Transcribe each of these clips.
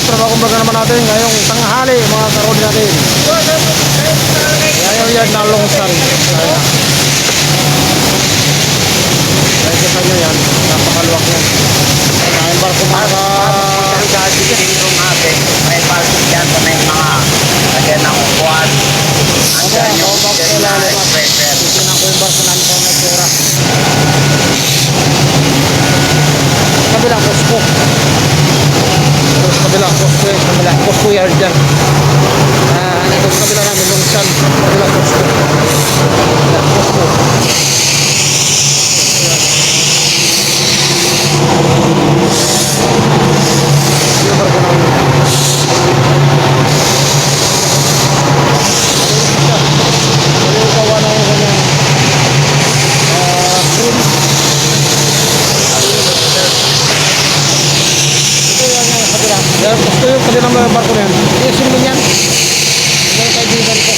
trabaho kumbaga naman natin ngayong tanghali mga karod natin. Ngayon yan na longsan. Ayan. Nakikita nyo yan, napakaluwak yan. Ngayon barko mga may parking dyan sa may mga lagyan ng upuan. Andyan yung dyan na expressway. titignan ko yung barko namin kung may pera. Kabilang posko. Kabilang posko eh. Kabilang posko yard dyan. Ito sa kabila namin longsan. Kabilang posko. Kabilang posko. Yung barko namin. Gawa na yung kanyang room. Ito yung kabila. Gusto yung kabila ng barko na yan. Isin mo yan. Yung kaibigan ko.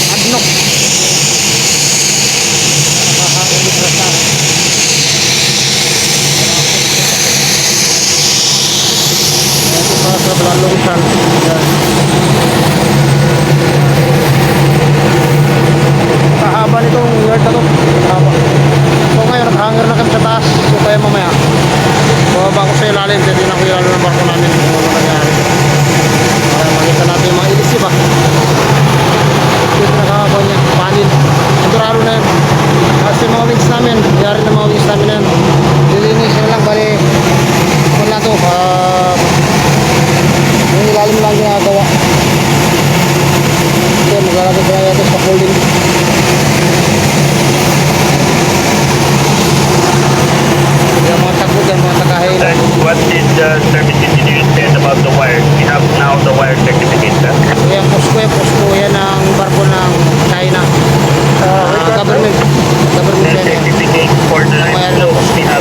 Adnok. Nakakaulit na sa ito para sa balalongsan. Yan. Kahaba nitong yard na to. Kahaba. So ngayon nag-hanger na kami sa taas. So kaya mamaya bababa ko sa ilalim. Titignan ko yung ilalim ng barko namin kung ano nangyari. Para makita natin yung mga ilisip ah. Ito nakakaba niya. Panin. Naturalo na yun. Kasi mga wings namin. Yari na mga wings namin yan. Dilinis na lang. Bali wala to. Yung ilalim lang ginagawa. Ito maglalagay tayo ito sa folding. Yung mga takbo dyan, mga tagahin. What did the service engineer said about the wire? We have now the wire certificate. Yan, posko yan ang barko ng China. Government The China. certificate for the Ang mayroon ng flow, we posko.